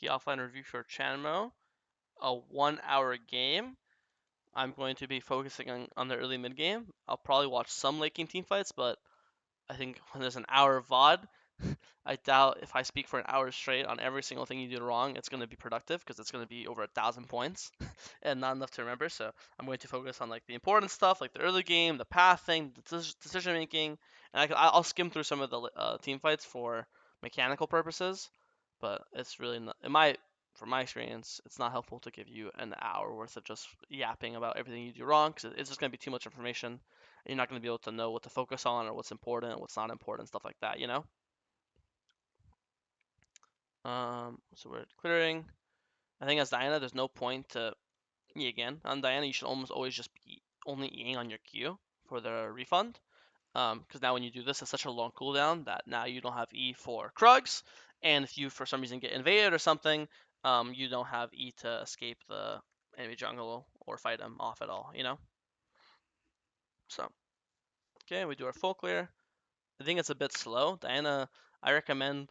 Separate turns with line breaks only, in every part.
Key offline review for Chanmo, a 1 hour game. I'm going to be focusing on the early mid game. I'll probably watch some late game team fights, but I think when there's an hour of VOD, I doubt if I speak for an hour straight on every single thing you do wrong, it's going to be productive because it's going to be over 1,000 points and not enough to remember. So I'm going to focus on like the important stuff, like the early game, the pathing, the decision making, and I'll skim through some of the team fights for mechanical purposes. But it's really not, from my experience, it's not helpful to give you an hour worth of just yapping about everything you do wrong because it's just going to be too much information. You're not going to be able to know what to focus on or what's important, what's not important, stuff like that, you know? So we're clearing. I think as Diana, there's no point to E again. On Diana, you should almost always just be only Eing on your Q for the refund. Because now when you do this, it's such a long cooldown that now you don't have E for Krugs, and if you for some reason get invaded or something, you don't have E to escape the enemy jungle or fight him off at all, you know? So, okay, we do our full clear. I think it's a bit slow. Diana, I recommend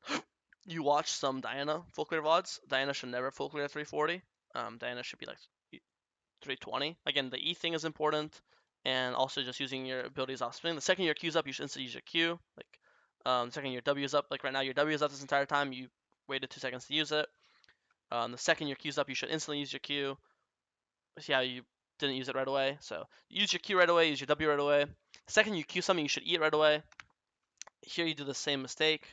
you watch some Diana full clear VODs. Diana should never full clear 340. Diana should be like 320. Again, the E thing is important, and also just using your abilities off spin. The second your Q's up, you should instantly use your Q. Like, the second your W is up, like right now, your W is up this entire time. You waited 2 seconds to use it. The second your Q's up, you should instantly use your Q. See how you didn't use it right away. So use your Q right away, use your W right away. The second you Q something, you should E it right away. Here you do the same mistake.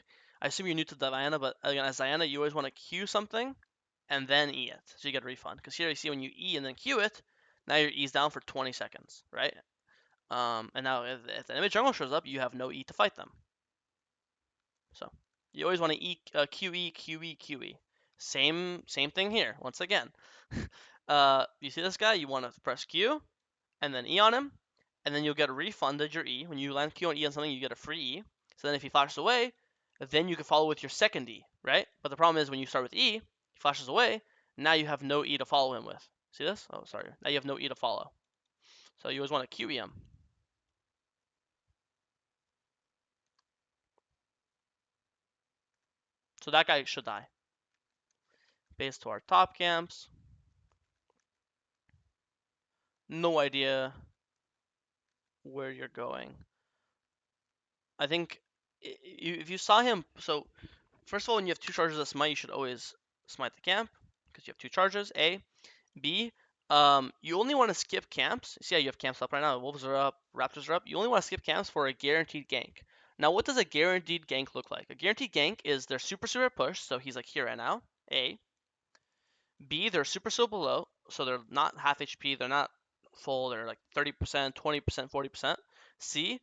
I assume you're new to Diana, but again, as Diana, you always want to Q something and then E it, so you get a refund. Because here you see when you E and then Q it, now your E's down for 20 seconds, right? And now if the enemy jungle shows up, you have no E to fight them. So you always want to QE, QE, QE. Same thing here. Once again, you see this guy, you want to press Q and then E on him, and then you'll get refunded your E. When you land Q and E on something, you get a free E. So then if he flashes away, then you can follow with your second E, right? But the problem is when you start with E, he flashes away, now you have no E to follow him with. See this? Oh, sorry. Now you have no E to follow. So you always want to QE him. So that guy should die. Base to our top camps. No idea where you're going. I think if you saw him, so first of all, when you have two charges of smite, you should always smite the camp because you have two charges. A, B, you only want to skip camps. See how you have camps up right now. Wolves are up, Raptors are up. You only want to skip camps for a guaranteed gank. Now, what does a guaranteed gank look like? A guaranteed gank is their super push, so he's like here right now. A. B, they're super below, so they're not half HP, they're not full, they're like 30%, 20%, 40%. C,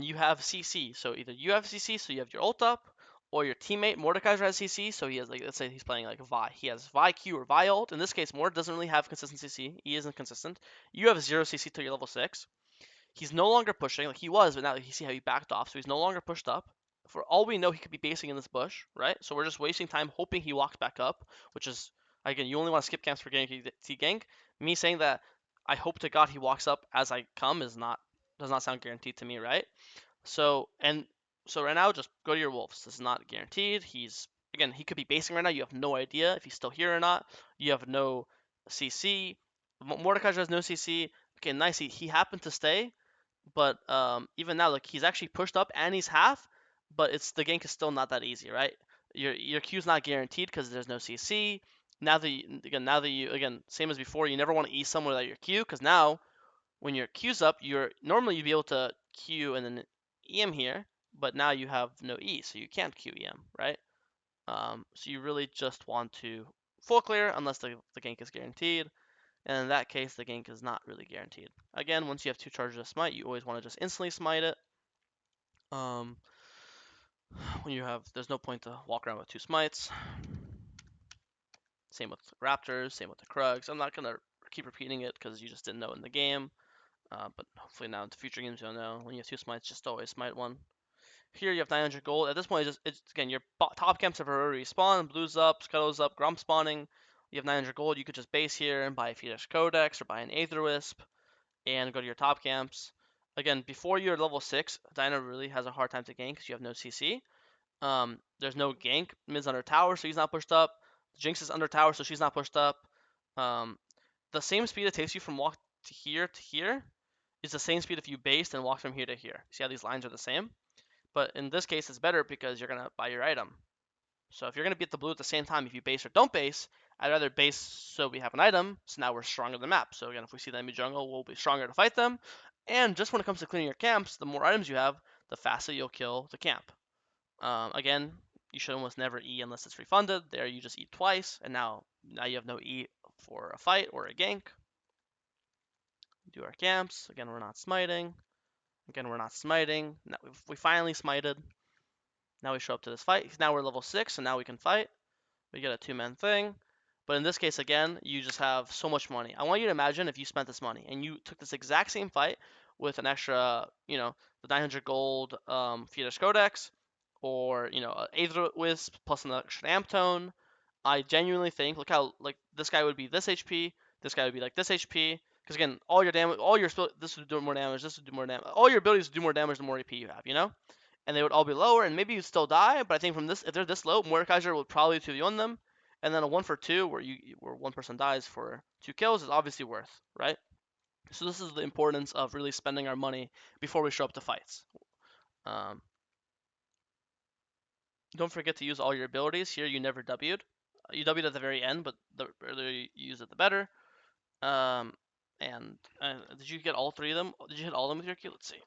you have CC, so either you have CC, so you have your ult up, or your teammate Mordekaiser has CC, so he has like, let's say he's playing like Vi, he has Vi Q or Vi ult. In this case, Mord doesn't really have consistent CC, he isn't consistent. You have 0 CC till you're level 6. He's no longer pushing, like he was, but now you see how he backed off, so he's no longer pushed up. For all we know, he could be basing in this bush, right? So we're just wasting time hoping he walks back up, which is, again, you only want to skip camps for gank gank. Me saying that I hope to God he walks up as I come does not sound guaranteed to me, right? So right now, just go to your wolves. This is not guaranteed. He could be basing right now. You have no idea if he's still here or not. You have no CC. Mordecai has no CC. Okay, nice. He happened to stay, but even now, like he's actually pushed up and he's half, but it's the gank is still not that easy, right? Your Q's not guaranteed because there's no CC. Now that you again same as before, you never want to E somewhere that your Q because now when your Q's up, you're normally you'd be able to Q and then EM here, but now you have no E, so you can't Q EM, right? So you really just want to full clear unless the gank is guaranteed. And in that case, the gank is not really guaranteed. Again, once you have two charges of smite, you always want to just instantly smite it. Um, there's no point to walk around with two smites. Same with Raptors, same with the Krugs. I'm not gonna keep repeating it because you just didn't know in the game. But hopefully now in the future games you'll know. When you have two smites, just always smite one. Here you have 900 gold. At this point, it's again your top camps have already respawned. Blues up, Scuttles up, Grump spawning. You have 900 gold. You could just base here and buy a Fetish Codex or buy an Aether Wisp and go to your top camps. Again, before you're level 6, Dino really has a hard time to gank because you have no CC. There's no gank. Mid's under tower, so he's not pushed up. Jinx is under tower, so she's not pushed up. The same speed it takes you from walk to here is the same speed if you based and walk from here to here. See how these lines are the same? But in this case, it's better because you're gonna buy your item. So if you're gonna beat the blue at the same time, if you base or don't base, I'd rather base so we have an item. So now we're stronger than the map. So again, if we see the enemy jungle, we'll be stronger to fight them. And just when it comes to cleaning your camps, the more items you have, the faster you'll kill the camp. Again, you should almost never E unless it's refunded. There you just eat twice, and now you have no E for a fight or a gank. Do our camps. Again, we're not smiting. Again, we're not smiting. Now we finally smited. Now we show up to this fight. Now we're level 6, so now we can fight. We get a 2-man thing. But in this case, again, you just have so much money. I want you to imagine if you spent this money and you took this exact same fight with an extra, the 900 gold Fetus Codex, or, Aether Wisp plus an extra Amp Tone. I genuinely think, look how, like, this guy would be this HP, this guy would be like this HP. Because again, all your damage, this would do more damage, this would do more damage. All your abilities would do more damage the more AP you have. And they would all be lower, and maybe you'd still die. But I think from this, if they're this low, Mordekaiser would probably 2v1 them, and then a 1 for 2 where one person dies for 2 kills is obviously worth, right? So this is the importance of really spending our money before we show up to fights. Don't forget to use all your abilities. Here you never W'd. You W'd at the very end, but the earlier you use it, the better. And did you get all 3 of them? Did you hit all of them with your Q? Let's see.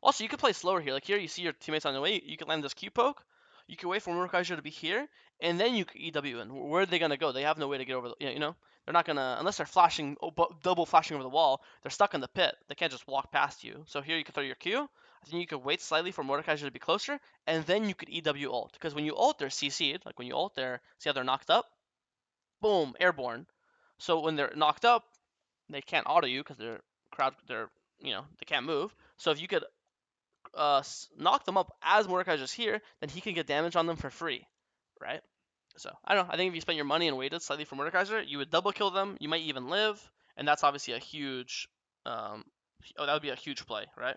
Also, you could play slower here. Like here, you see your teammates on the way. You can land this Q poke. You can wait for Mordekaiser to be here, and then you can EW in. Where are they gonna go? They have no way to get over. They're not gonna unless they're flashing, double flashing over the wall. They're stuck in the pit. They can't just walk past you. So here you can throw your Q. I think you could wait slightly for Mordekaiser to be closer, and then you could EW ult. Because when you ult, they're CC'd. Like when you ult, see how they're knocked up. Boom, airborne. So when they're knocked up, they can't auto you because they can't move. So if you could knock them up as Mordekaiser's here, then he can get damage on them for free, right? So I don't know. I think if you spent your money and waited slightly for Mordekaiser, you would double kill them. You might even live, and that's obviously a huge. That would be a huge play, right?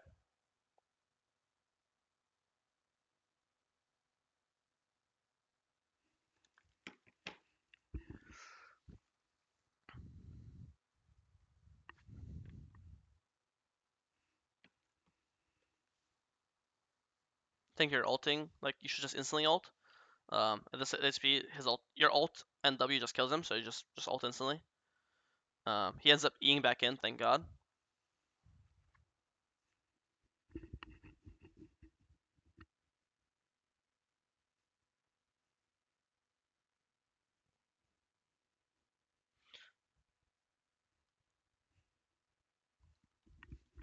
Think you're ulting, like you should just instantly ult. This HP, his ult, your ult and W just kills him, so you just ult instantly. He ends up Eing back in, thank God.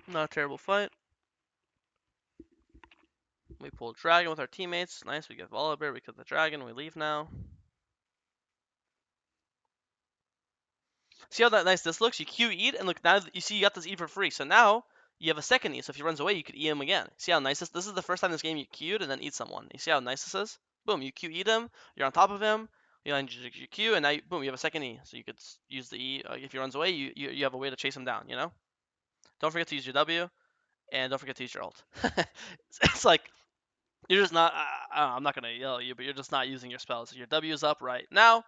Not a terrible fight. We pull Dragon with our teammates. Nice, we get Volibear, we kill the Dragon, we leave now. See how that nice this looks? You Q eat, and look, now you see you got this E for free. So now you have a second E. So if he runs away, you could E him again. See how nice this is the first time this game you Q'd and then eat someone. You see how nice this is? Boom, you Q eat him, you're on top of him, you land your Q, and now boom, you have a second E. So you could use the E. If he runs away, you have a way to chase him down. Don't forget to use your W, and don't forget to use your ult. It's like, you're just not, I'm not going to yell at you, but you're just not using your spells. Your W is up right now.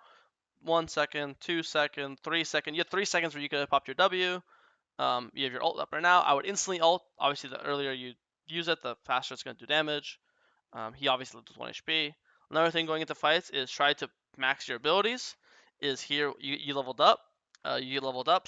1 second, 2 second, 3 second. You have 3 seconds where you could have popped your W. You have your ult up right now. I would instantly ult. Obviously, the earlier you use it, the faster it's going to do damage. He obviously lives with 1 HP. Another thing going into fights is try to max your abilities. Is here you leveled up. So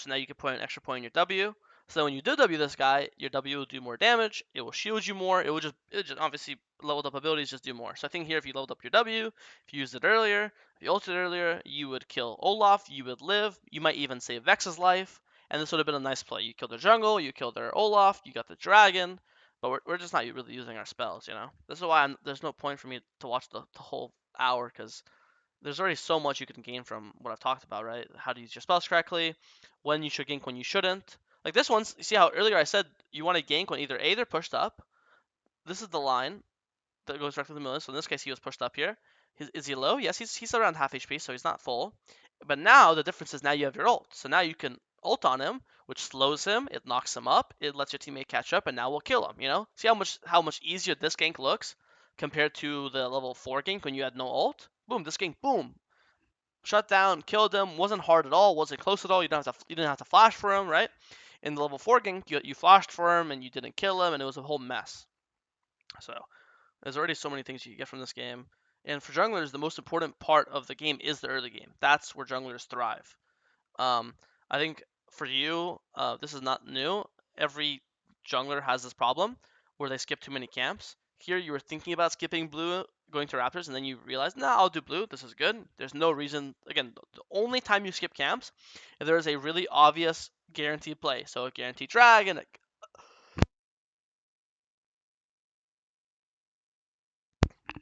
now you can put an extra point in your W. So when you do W this guy, your W will do more damage. It will shield you more. It will just obviously leveled up abilities just do more. So I think here if you leveled up your W, if you used it earlier, if you ulted earlier, you would kill Olaf. You would live. You might even save Vex's life. And this would have been a nice play. You killed their jungle. You killed their Olaf. You got the dragon. But we're just not really using our spells. This is why there's no point for me to watch the whole hour because there's already so much you can gain from what I've talked about, right? How to use your spells correctly, when you should gank, when you shouldn't. Like this one, see how earlier I said you want to gank when either A, they're pushed up. This is the line that goes directly to the middle. So in this case, he was pushed up here. Is he low? Yes, he's around half HP, so he's not full. But now the difference is now you have your ult. So now you can ult on him, which slows him, it knocks him up, it lets your teammate catch up, and now we'll kill him. See how much easier this gank looks compared to the level 4 gank when you had no ult? Boom, this gank, boom. shut down, killed him. Wasn't hard at all. Wasn't close at all. You didn't have to flash for him, right? In the level 4 gank, you flashed for him and you didn't kill him, and it was a whole mess. So there's already so many things you get from this game. And for junglers, the most important part of the game is the early game. That's where junglers thrive. Um, I think for you, this is not new. Every jungler has this problem where they skip too many camps. Here, you were thinking about skipping blue, going to Raptors, and then you realize, nah, I'll do blue. This is good. There's no reason. Again, the only time you skip camps, if there is a really obvious guaranteed play. So a guaranteed dragon.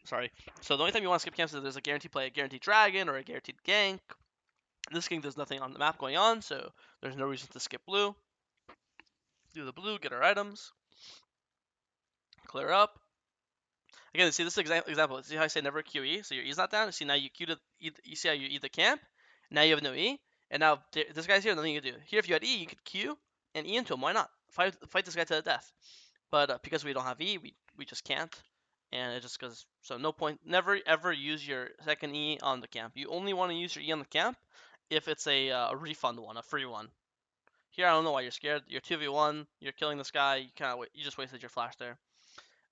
Sorry. So the only time you want to skip camps is if there's a guaranteed play, a guaranteed dragon, or a guaranteed gank. In this game, there's nothing on the map going on, so there's no reason to skip blue. Do the blue, get our items, clear up. Again, see this example. See how I say never QE? So your E's not down. See now you Q to you see how you E the camp. Now you have no E, and now this guy's here. Nothing you can do. Here, if you had E, you could Q and E into him. Why not? Fight this guy to the death. But because we don't have E, we just can't. And it just goes. So no point. Never ever use your second E on the camp. You only want to use your E on the camp if it's a refund one, a free one. Here, I don't know why you're scared. You're 2v1. You're killing this guy. You just wasted your flash there.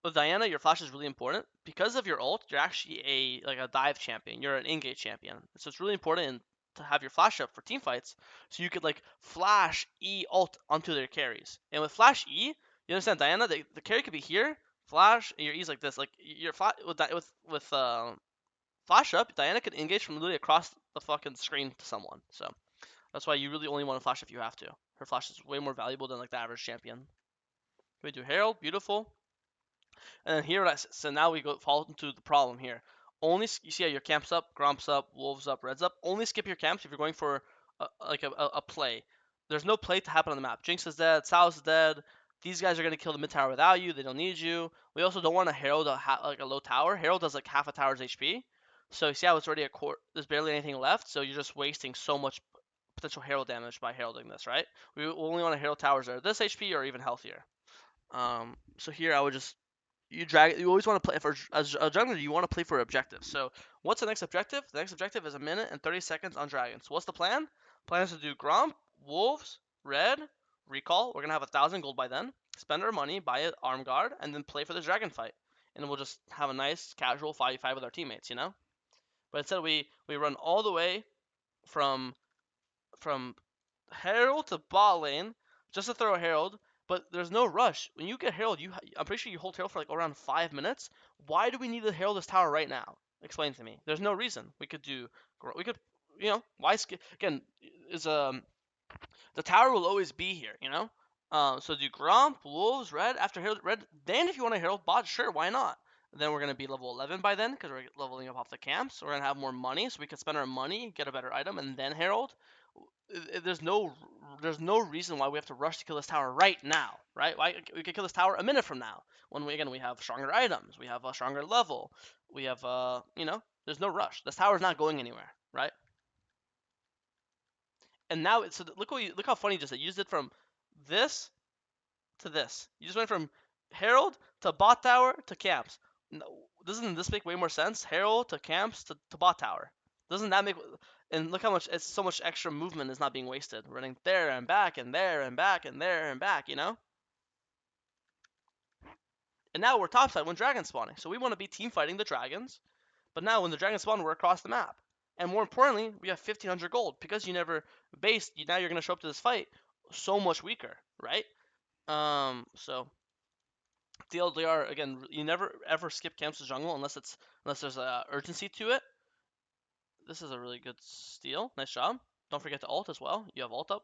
With Diana, your flash is really important because of your ult. You're actually a dive champion. You're an in-game champion, so it's really important to have your flash up for team fights, so you could like flash E ult onto their carries. And with flash E, you understand Diana, the carry could be here, flash, and your E's like this. Like your with flash up, Diana could engage from literally across the fucking screen to someone. So that's why you really only want to flash if you have to. Her flash is way more valuable than like the average champion. We do Herald, beautiful. And then here, so now we fall into the problem here. Only you see how your camps up, Gromps up, Wolves up, Reds up. Only skip your camps if you're going for a play. There's no play to happen on the map. Jinx is dead, Sal's is dead. These guys are gonna kill the mid tower without you. They don't need you. We also don't want to Herald like a low tower. Herald does like half a tower's HP. So you see how it's already a core. There's barely anything left. So you're just wasting so much potential Herald damage by heralding this, right? We only want to Herald towers that are this HP or even healthier. So here I would just you always want to play as a jungler. You want to play for objectives. So what's the next objective? The next objective is a minute and 30 seconds on dragons. So what's the plan? Plan is to do Gromp, Wolves, Red, Recall. We're gonna have 1,000 gold by then. Spend our money, buy an arm guard, and then play for the dragon fight. And we'll just have a nice casual 5v5 with our teammates, you know. But instead we run all the way from from Herald to bot lane just to throw a Herald, but there's no rush. When you get Herald, I'm pretty sure you hold Herald for like around 5 minutes. Why do we need to Herald this tower right now? Explain to me. There's no reason. We could, why skip again? Is The tower will always be here, you know. So do Gromp, Wolves, Red after Herald, Red. Then if you want to Herald bot, sure, why not? Then we're gonna be level 11 by then because we're leveling up off the camps. We're gonna have more money, so we can spend our money, get a better item, and then Herald. There's no reason why we have to rush to kill this tower right now, right? Why we could kill this tower a minute from now when we have stronger items, we have a stronger level, we have there's no rush. This tower's not going anywhere, right? And now look how funny you just said. You used it from this to this. You just went from Herald to bot tower to camps. No, doesn't this make way more sense? Herald to camps to bot tower. Doesn't that make? And look how much it's so much extra movement is not being wasted. Running there and back and there and back and there and back, you know? And now we're topside when dragons spawning. So we want to be team fighting the dragons. But now when the dragons spawn, we're across the map. And more importantly, we have 1,500 gold. Because you never based, now you're going to show up to this fight so much weaker, right? So TLDR again, you never ever skip camps to jungle unless there's a urgency to it. This is a really good steal. Nice job. Don't forget to ult as well. You have ult up.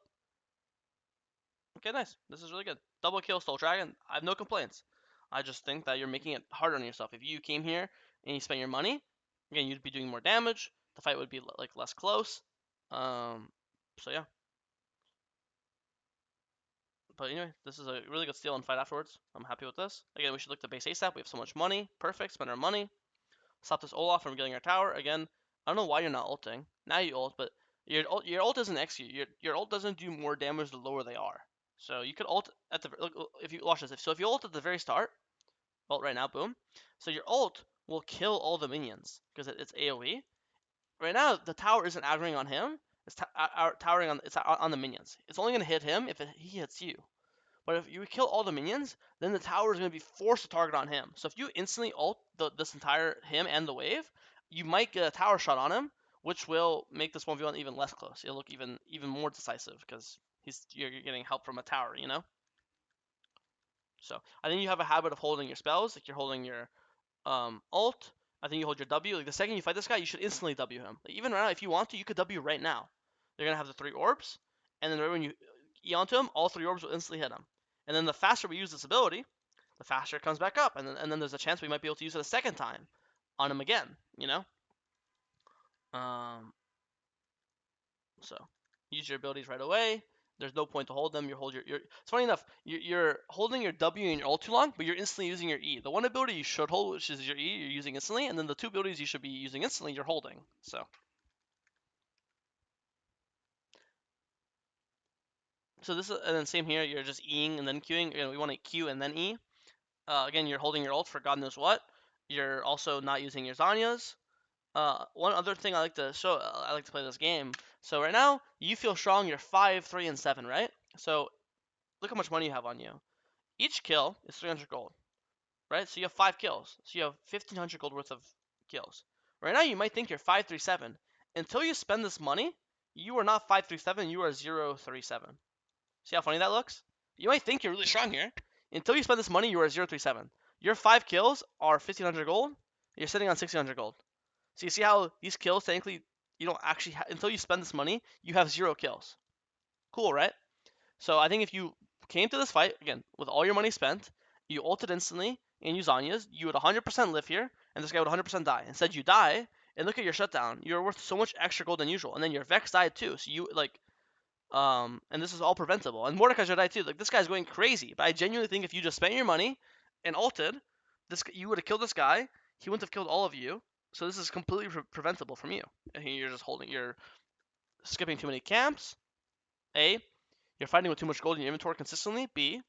Okay, nice. This is really good. Double kill, stole dragon. I have no complaints. I just think that you're making it harder on yourself. If you came here and you spent your money, again, you'd be doing more damage. The fight would be like less close. So yeah. But anyway, this is a really good steal and fight afterwards. I'm happy with this. Again, we should look to base ASAP. We have so much money. Perfect. Spend our money. Stop this Olaf from getting our tower. Again, I don't know why you're not ulting. Now you ult, but your ult doesn't execute. Your ult doesn't do more damage the lower they are. So you could ult at the if you watch this. So if you ult at the very start, ult right now, boom. So your ult will kill all the minions because it's AOE. right now the tower isn't aggroing on him. It's towering on on the minions. It's only gonna hit him if he hits you. But if you kill all the minions, then the tower is gonna be forced to target on him. So if you instantly ult this entire him and the wave, you might get a tower shot on him, which will make this 1v1 even less close. It'll look even more decisive because you're getting help from a tower, you know. So I think you have a habit of holding your spells, like you're holding your ult. I think you hold your W. Like the second you fight this guy, you should instantly W him. Like, even right now, if you want to, you could W right now. They're gonna have the 3 orbs, and then right when you E onto him, all 3 orbs will instantly hit him. And then the faster we use this ability, the faster it comes back up, and then there's a chance we might be able to use it a second time on him again. You know. Um. So use your abilities right away. There's no point to hold them. You hold your. It's funny enough. You're holding your W and your ult too long, but you're instantly using your E. The one ability you should hold, which is your E, you're using instantly, and then the 2 abilities you should be using instantly, you're holding. So this is, and then same here. You're just Eing and then Qing. We want to Q and then E. Again, you're holding your ult for God knows what. You're also not using your Zanyas. One other thing I like to show, I like to play this game. So right now, you feel strong. You're 5, 3, and 7, right? So look how much money you have on you. Each kill is 300 gold, right? So you have 5 kills. So you have 1,500 gold worth of kills. Right now, you might think you're 537. Until you spend this money, you are not 537. You are 037. See how funny that looks? You might think you're really strong here. Until you spend this money, you are 037. Your 5 kills are 1,500 gold. You're sitting on 1,600 gold. So you see how these kills, technically, you don't actually until you spend this money, you have 0 kills. Cool, right? So I think if you came to this fight, again, with all your money spent, you ulted instantly, and use Anya's, you would 100% live here, and this guy would 100% die. Instead, you die, and look at your shutdown. You're worth so much extra gold than usual. And then your Vex died too, so you, like, and this is all preventable. And Mordekaiser should die too. Like, this guy's going crazy. But I genuinely think if you just spent your money and ulted, you would have killed this guy. He wouldn't have killed all of you. So this is completely preventable from you. And you're just you're skipping too many camps. A, you're fighting with too much gold in your inventory consistently. B,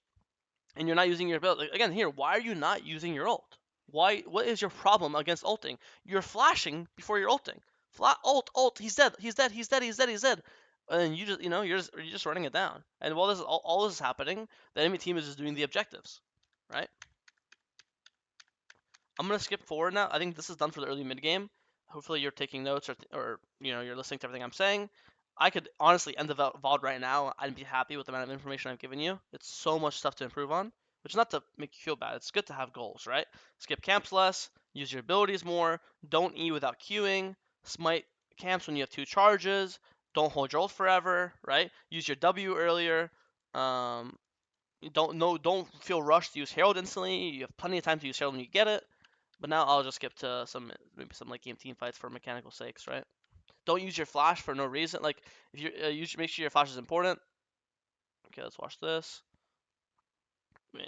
and you're not using your ability. Again, here, why are you not using your ult? Why? What is your problem against ulting? You're flashing before you're ulting. Ult. He's dead. He's dead. He's dead. He's dead. He's dead. And you just, you're just running it down. And while all this is happening, the enemy team is just doing the objectives, right? I'm gonna skip forward now. I think this is done for the early mid game. Hopefully you're taking notes or you're listening to everything I'm saying. I could honestly end the VOD right now. I'd be happy with the amount of information I've given you. It's so much stuff to improve on, which is not to make you feel bad. It's good to have goals, right? Skip camps less, use your abilities more, don't E without queuing, smite camps when you have 2 charges, don't hold your ult forever, right? Use your W earlier. Don't feel rushed to use Herald instantly. You have plenty of time to use Herald when you get it. But now I'll just skip to maybe some like game team fights for mechanical sakes, right? Don't use your flash for no reason. Like, if you should make sure your flash is important. Okay, let's watch this.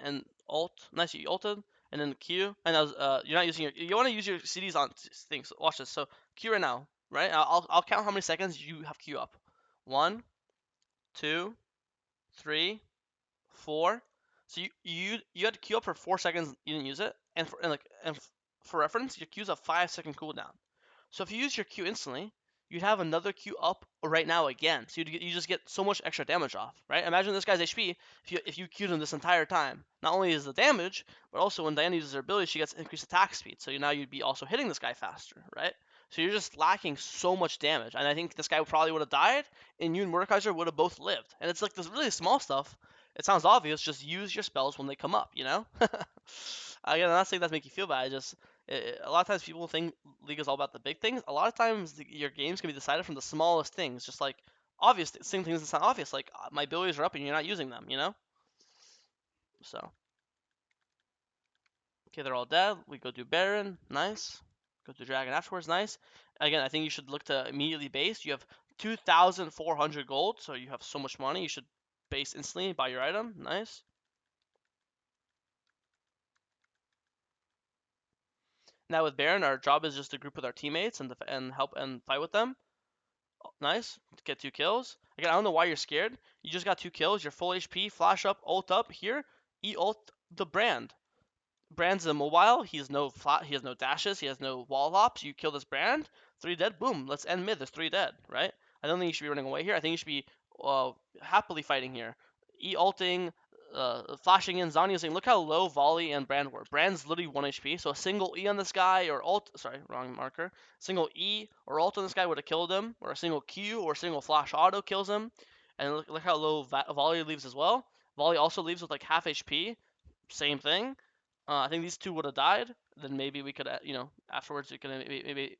And ult, nice, you ulted, and then Q, and you're not using you want to use your CDs on things. Watch this. So Q right now, right? I'll count how many seconds you have Q up. 1, 2, 3, 4. So you had Q up for 4 seconds. You didn't use it, and for reference, your Q's a 5-second cooldown. So if you use your Q instantly, you'd have another Q up right now again. So you just get so much extra damage off, right? Imagine this guy's HP if you Q'd him this entire time. Not only is the damage, but also when Diana uses her ability, she gets increased attack speed. So now you'd be also hitting this guy faster, right? So you're just lacking so much damage. And I think this guy probably would have died, and you and Mordekaiser would have both lived. And it's like this really small stuff. It sounds obvious. Just use your spells when they come up, you know? Again, I'm not saying that to make you feel bad. A lot of times people think League is all about the big things. A lot of times your games can be decided from the smallest things, just like obvious things that sound obvious, like my abilities are up and you're not using them, you know? So, okay, they're all dead. We go do Baron, nice. Go to Dragon afterwards, nice. Again, I think you should look to immediately base. You have 2,400 gold, so you have so much money. You should base instantly, buy your item, nice. Now with Baron, our job is just to group with our teammates and help and fight with them. Nice. Get 2 kills. Again, I don't know why you're scared. You just got 2 kills. You're full HP. Flash up. Ult up. Here. E-ult the Brand. Brand's immobile. He has no dashes. He has no wall hops. You kill this Brand. 3 dead, boom, let's end mid. There's 3 dead, right? I don't think you should be running away here. I think you should be happily fighting here. E-ulting, flashing in, Zhonya's saying, look how low Volley and Brand were. Brand's literally 1 HP, so a single E on this guy or ult, sorry, wrong marker. Single E or ult on this guy would have killed him, or a single Q or a single flash auto kills him. And look how low Volley leaves as well. Volley also leaves with like half HP, same thing. I think these two would have died. Then maybe we could, afterwards we could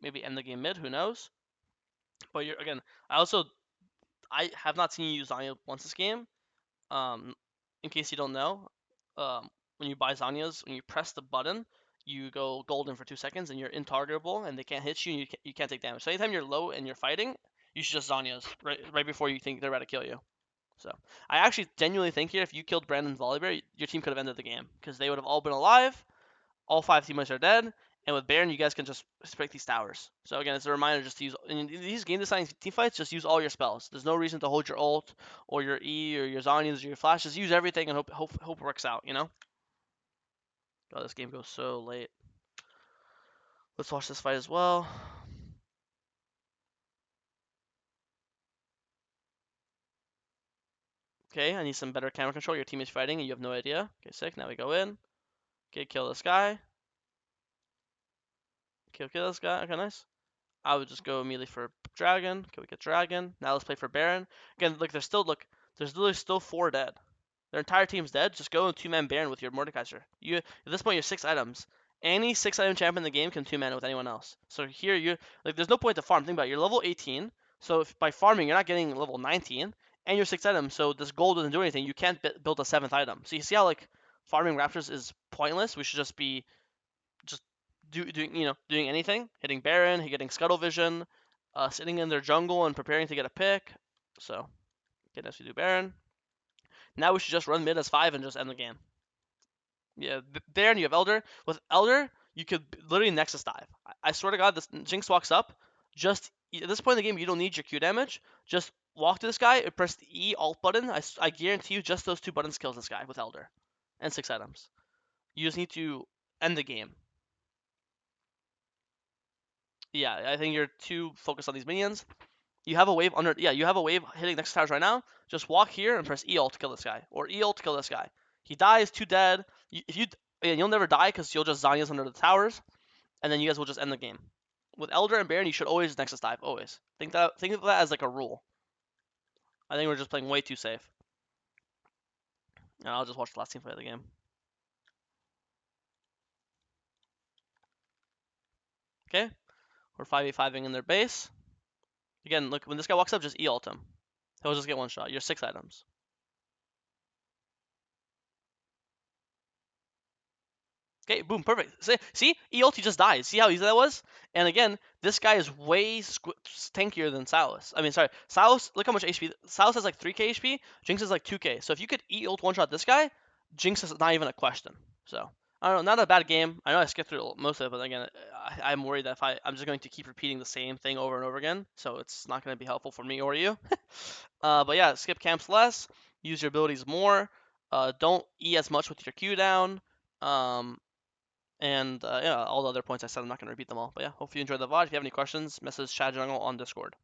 maybe end the game mid. Who knows? But again, I have not seen you use Zanya once this game. Um, in case you don't know, when you buy Zanyas, when you press the button, you go golden for 2 seconds and you're intargetable and they can't hit you and you can't take damage. So anytime you're low and you're fighting, you should just Zanyas right before you think they're about to kill you. So I actually genuinely think here if you killed Brandon Volibear, your team could have ended the game because they would have all been alive. All 5 teammates are dead, and with Baron, you guys can just break these towers. So again, it's a reminder just to use in these game design team fights. Just use all your spells. There's no reason to hold your ult or your E or your Zhonya's or your Flash. Just use everything and hope it works out. You know. God, this game goes so late. Let's watch this fight as well. Okay, I need some better camera control. Your team is fighting and you have no idea. Okay, sick. Now we go in. Okay, kill this guy. Okay, kill this guy. Okay, nice. I would just go immediately for Dragon. Okay, we get Dragon. Now let's play for Baron. Again, look, there's literally still 4 dead. Their entire team's dead. Just go 2-man Baron with your Mordekaiser. At this point, you have 6 items. Any 6-item champion in the game can 2-man with anyone else. So here, there's no point to farm. Think about it. You're level 18. So if by farming, you're not getting level 19. And you're 6 items, so this gold doesn't do anything. You can't build a 7th item. So you see how, like, farming Raptors is pointless? We should just be just doing anything, hitting Baron, getting Scuttle Vision, sitting in their jungle and preparing to get a pick. So, okay, next we do Baron. Now we should just run mid as 5 and just end the game. Yeah, Baron, you have Elder. With Elder, you could literally Nexus dive. I swear to God, this Jinx walks up. Just at this point in the game, you don't need your Q damage. Just walk to this guy and press the E Alt button. I guarantee you, just those 2 buttons kills this guy with Elder, and 6 items. You just need to end the game. Yeah, I think you're too focused on these minions. You have a wave under. Yeah, you have a wave hitting next to towers right now. Just walk here and press E ult to kill this guy, or E ult to kill this guy. He dies, 2 dead. You'll never die because you'll just Zanya's under the towers, and then you guys will just end the game. With Elder and Baron, you should always Nexus dive. Always think of that as like a rule. I think we're just playing way too safe. And I'll just watch the last team fight of the game. Okay, we're 5v5ing in their base. Again, look, when this guy walks up, just E ult him. He'll just get 1 shot. You're 6 items. Okay, boom, perfect. See, E ulti just died. See how easy that was? And again, this guy is way tankier than Sylas. I mean, sorry, Sylas. Look how much HP. Sylas has like 3k HP. Jinx is like 2k. So if you could E ult 1-shot this guy, Jinx is not even a question. So I don't know, not a bad game. I know I skipped through most of it, but again, I'm worried that if I'm just going to keep repeating the same thing over and over again, so it's not going to be helpful for me or you. But yeah, skip camps less. Use your abilities more. Don't E as much with your Q down. And yeah, all the other points I said, I'm not going to repeat them all. But yeah, hope you enjoyed the VOD. If you have any questions, message Chad Jungle on Discord.